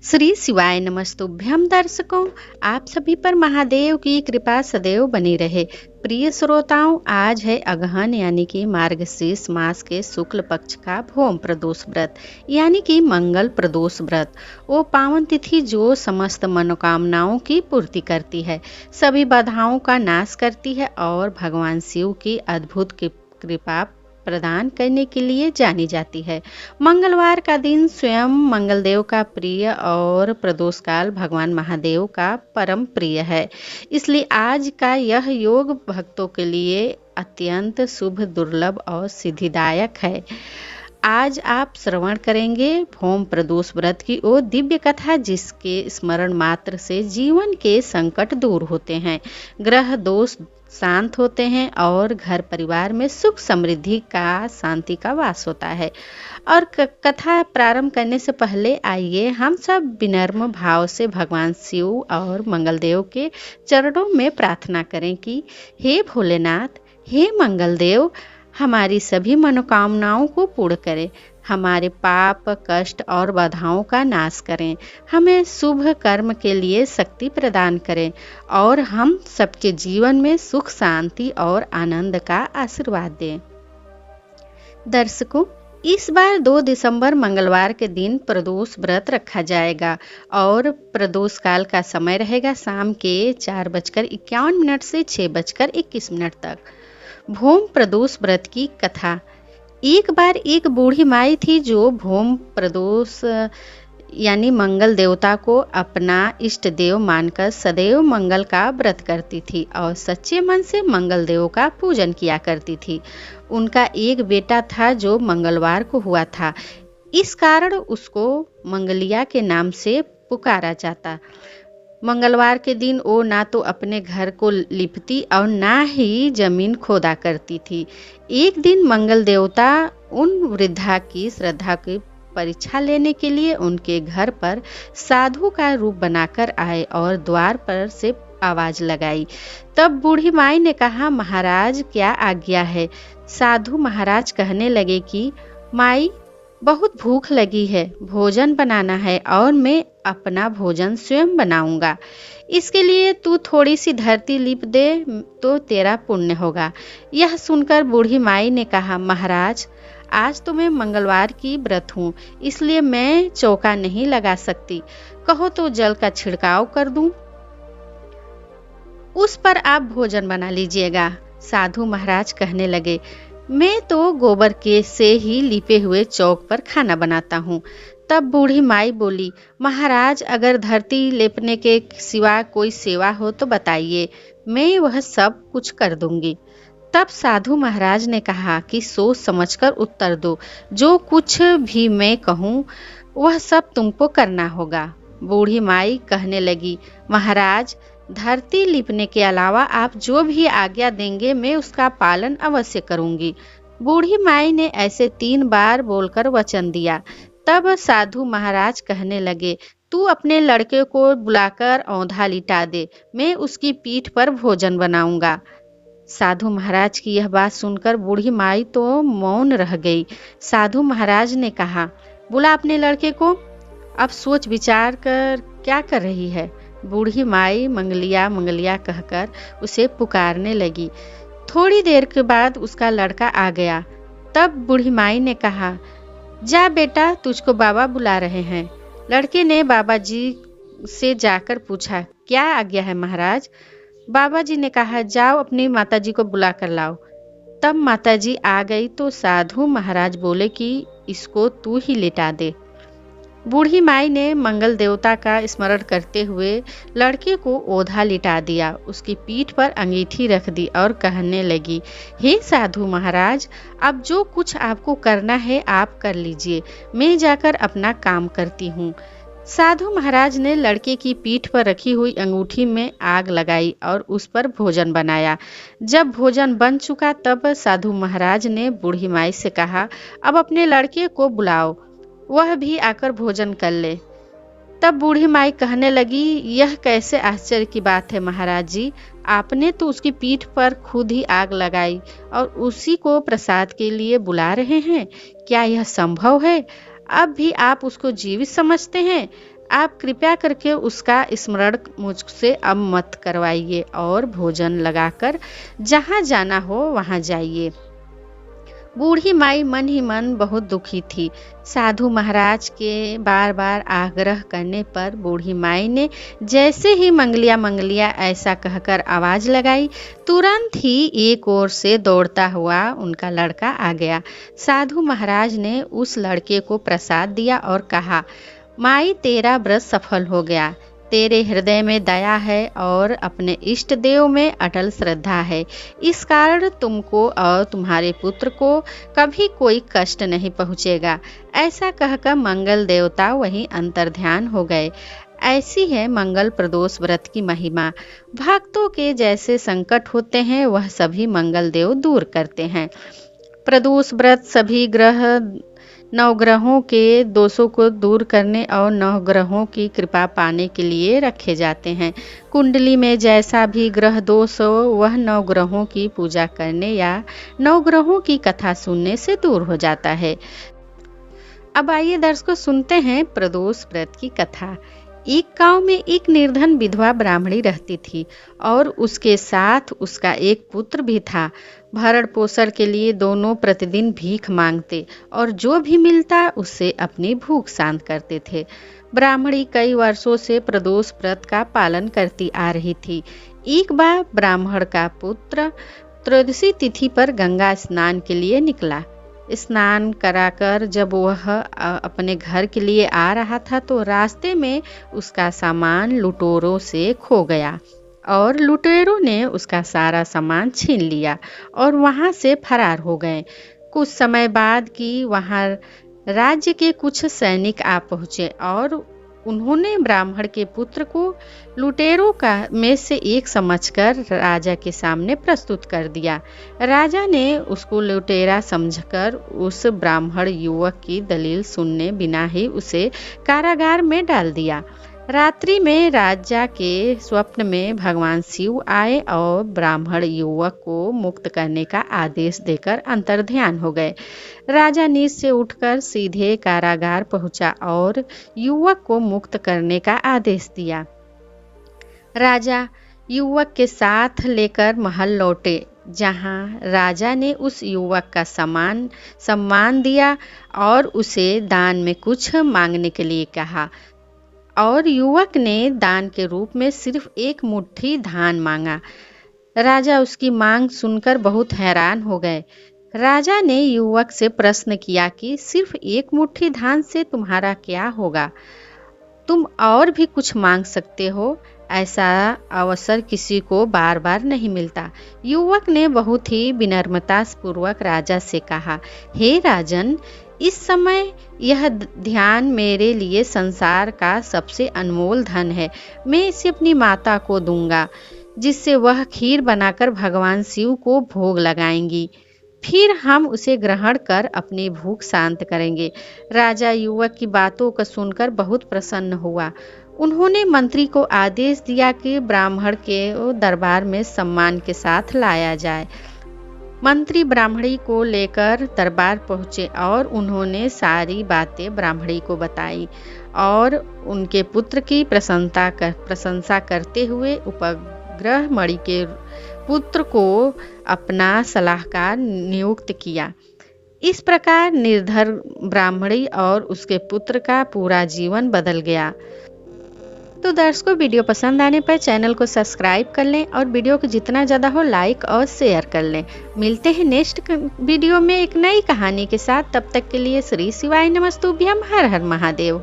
श्री शिवाय नमस्तुभ्यम दर्शकों, आप सभी पर महादेव की कृपा सदैव बनी रहे। प्रिय श्रोताओं, आज है अगहन यानी कि मार्गशीर्ष मास के शुक्ल पक्ष का भौम प्रदोष व्रत यानी कि मंगल प्रदोष व्रत। वो पावन तिथि जो समस्त मनोकामनाओं की पूर्ति करती है, सभी बाधाओं का नाश करती है और भगवान शिव की अद्भुत कृपा प्रदान करने के लिए जानी जाती है। मंगलवार का दिन स्वयं मंगलदेव का प्रिय और प्रदोष काल भगवान महादेव का परम प्रिय है। इसलिए आज का यह योग भक्तों के लिए अत्यंत शुभ, दुर्लभ और सिद्धिदायक है। आज आप श्रवण करेंगे भौम प्रदोष व्रत की वो दिव्य कथा, जिसके स्मरण मात्र से जीवन के संकट दूर होते हैं, ग्रह दोष शांत होते हैं और घर परिवार में सुख समृद्धि का, शांति का वास होता है। और कथा प्रारंभ करने से पहले आइए हम सब विनम्र भाव से भगवान शिव और मंगलदेव के चरणों में प्रार्थना करें कि हे भोलेनाथ, हे मंगलदेव, हमारी सभी मनोकामनाओं को पूर्ण करें, हमारे पाप, कष्ट और बाधाओं का नाश करें, हमें शुभ कर्म के लिए शक्ति प्रदान करें और हम सबके जीवन में सुख, शांति और आनंद का आशीर्वाद दें। दर्शकों, इस बार 2 दिसंबर मंगलवार के दिन प्रदोष व्रत रखा जाएगा और प्रदोष काल का समय रहेगा शाम के 4:51 से 6:21 तक। भौम प्रदोष व्रत की कथा। एक बार एक बूढ़ी माई थी जो भौम प्रदोष यानी मंगल देवता को अपना इष्ट देव मानकर सदैव मंगल का व्रत करती थी और सच्चे मन से मंगल देव का पूजन किया करती थी। उनका एक बेटा था जो मंगलवार को हुआ था, इस कारण उसको मंगलिया के नाम से पुकारा जाता। मंगलवार के दिन वो ना तो अपने घर को लिपती और ना ही जमीन खोदा करती थी। एक दिन मंगल देवता उन वृद्धा की श्रद्धा की परीक्षा लेने के लिए उनके घर पर साधु का रूप बनाकर आए और द्वार पर से आवाज लगाई। तब बूढ़ी माई ने कहा, महाराज क्या आज्ञा है? साधु महाराज कहने लगे कि माई, बहुत भूख लगी है, भोजन बनाना है और मैं अपना भोजन स्वयं बनाऊंगा। इसके लिए तू थोड़ी सी धरती लीप दे तो तेरा पुण्य होगा। यह सुनकर बूढ़ी माई ने कहा, महाराज, आज तो मैं मंगलवार की व्रत हूँ, इसलिए मैं चौका नहीं लगा सकती। कहो तो जल का छिड़काव कर दूं, उस पर आप भोजन बना लीजिएगा। साधु महाराज कहने लगे, मैं तो गोबर के से ही लिपे हुए चौक पर खाना बनाता हूँ। तब बूढ़ी माई बोली, महाराज, अगर धरती लेपने के सिवा कोई सेवा हो तो बताइए, मैं वह सब कुछ कर दूंगी। तब साधु महाराज ने कहा कि सोच समझकर उत्तर दो, जो कुछ भी मैं कहूँ वह सब तुमको करना होगा। बूढ़ी माई कहने लगी, महाराज, धरती लिपने के अलावा आप जो भी आज्ञा देंगे मैं उसका पालन अवश्य करूंगी। बूढ़ी माई ने ऐसे 3 बार बोलकर वचन दिया। तब साधु महाराज कहने लगे, तू अपने लड़के को बुलाकर औंधा लिटा दे, मैं उसकी पीठ पर भोजन बनाऊंगा। साधु महाराज की यह बात सुनकर बूढ़ी माई तो मौन रह गई। साधु महाराज ने कहा, बुला अपने लड़के को, अब सोच विचार कर क्या कर रही है। बूढ़ी माई मंगलिया मंगलिया कहकर उसे पुकारने लगी। थोड़ी देर के बाद उसका लड़का आ गया। तब बूढ़ी माई ने कहा, जा बेटा, तुझको बाबा बुला रहे हैं। लड़के ने बाबा जी से जाकर पूछा, क्या आज्ञा है महाराज? बाबा जी ने कहा, जाओ अपनी माताजी को बुला कर लाओ। तब माताजी आ गई तो साधु महाराज बोले कि इसको तू ही लिटा दे। बूढ़ी माई ने मंगल देवता का स्मरण करते हुए लड़के को औंधा लिटा दिया, उसकी पीठ पर अंगीठी रख दी और कहने लगी, हे साधु महाराज, अब जो कुछ आपको करना है आप कर लीजिए, मैं जाकर अपना काम करती हूँ। साधु महाराज ने लड़के की पीठ पर रखी हुई अंगूठी में आग लगाई और उस पर भोजन बनाया। जब भोजन बन चुका तब साधु महाराज ने बूढ़ी माई से कहा, अब अपने लड़के को बुलाओ, वह भी आकर भोजन कर ले। तब बूढ़ी माई कहने लगी, यह कैसे आश्चर्य की बात है महाराज जी, आपने तो उसकी पीठ पर खुद ही आग लगाई और उसी को प्रसाद के लिए बुला रहे हैं, क्या यह संभव है? अब भी आप उसको जीवित समझते हैं? आप कृपया करके उसका स्मरण मुझसे अब मत करवाइए और भोजन लगाकर जहाँ जाना हो वहाँ जाइए। बूढ़ी माई मन ही मन बहुत दुखी थी। साधु महाराज के बार बार आग्रह करने पर बूढ़ी माई ने जैसे ही मंगलिया मंगलिया ऐसा कहकर आवाज लगाई, तुरंत ही एक ओर से दौड़ता हुआ उनका लड़का आ गया। साधु महाराज ने उस लड़के को प्रसाद दिया और कहा, माई तेरा व्रत सफल हो गया। तेरे हृदय में दया है और अपने इष्ट देव में अटल श्रद्धा है। इस कारण तुमको और तुम्हारे पुत्र को कभी कोई कष्ट नहीं पहुँचेगा। ऐसा कहकर मंगल देवता वहीं अंतर्ध्यान हो गए। ऐसी है मंगल प्रदोष व्रत की महिमा। भक्तों के जैसे संकट होते हैं वह सभी मंगल देव दूर करते हैं। प्रदोष व्रत सभी नवग्रहों के दोषों को दूर करने और नवग्रहों की कृपा पाने के लिए रखे जाते हैं। कुंडली में जैसा भी ग्रह दोष हो वह नवग्रहों की पूजा करने या नवग्रहों की कथा सुनने से दूर हो जाता है। अब आइए दर्शकों सुनते हैं प्रदोष व्रत की कथा। एक गांव में एक निर्धन विधवा ब्राह्मणी रहती थी और उसके साथ उसका एक पुत्र भी था। भरण पोषण के लिए दोनों प्रतिदिन भीख मांगते और जो भी मिलता उससे अपनी भूख शांत करते थे। ब्राह्मणी कई वर्षों से प्रदोष व्रत का पालन करती आ रही थी। एक बार ब्राह्मण का पुत्र त्रयोदशी तिथि पर गंगा स्नान के लिए निकला। स्नान कराकर जब वह अपने घर के लिए आ रहा था तो रास्ते में उसका सामान लुटेरों से खो गया और लुटेरों ने उसका सारा सामान छीन लिया और वहां से फरार हो गए। कुछ समय बाद कि वहां राज्य के कुछ सैनिक आ पहुंचे और उन्होंने ब्राह्मण के पुत्र को लुटेरों का में से एक समझकर राजा के सामने प्रस्तुत कर दिया। राजा ने उसको लुटेरा समझकर उस ब्राह्मण युवक की दलील सुनने बिना ही उसे कारागार में डाल दिया। रात्रि में राजा के स्वप्न में भगवान शिव आए और ब्राह्मण युवक को मुक्त करने का आदेश देकर अंतर्ध्यान हो गए। राजा नींद से उठकर सीधे कारागार पहुंचा और युवक को मुक्त करने का आदेश दिया। राजा युवक के साथ लेकर महल लौटे, जहां राजा ने उस युवक का सम्मान दिया और उसे दान में कुछ मांगने के लिए कहा और युवक ने दान के रूप में सिर्फ एक मुट्ठी धान मांगा। राजा उसकी मांग सुनकर बहुत हैरान हो गए। राजा ने युवक से प्रश्न किया कि सिर्फ एक मुट्ठी धान से तुम्हारा क्या होगा? तुम और भी कुछ मांग सकते हो। ऐसा अवसर किसी को बार बार नहीं मिलता। युवक ने बहुत ही विनम्रता पूर्वक राजा से कहा, हे राजन, इस समय यह ध्यान मेरे लिए संसार का सबसे अनमोल धन है। मैं इसे अपनी माता को दूंगा, जिससे वह खीर बनाकर भगवान शिव को भोग लगाएंगी। फिर हम उसे ग्रहण कर अपनी भूख शांत करेंगे। राजा युवक की बातों को सुनकर बहुत प्रसन्न हुआ। उन्होंने मंत्री को आदेश दिया कि ब्राह्मण के दरबार में सम्मान के साथ लाया जाए। मंत्री ब्राह्मणी को लेकर दरबार पहुंचे और उन्होंने सारी बातें ब्राह्मणी को बताई और उनके पुत्र की प्रशंसा करते हुए उपग्रह मणि के पुत्र को अपना सलाहकार नियुक्त किया। इस प्रकार निर्धन ब्राह्मणी और उसके पुत्र का पूरा जीवन बदल गया। तो दर्शकों, वीडियो पसंद आने पर चैनल को सब्सक्राइब कर लें और वीडियो को जितना ज़्यादा हो लाइक और शेयर कर लें। मिलते हैं नेक्स्ट वीडियो में एक नई कहानी के साथ। तब तक के लिए श्री शिवाय नमस्तुभ्यम। हर हर महादेव।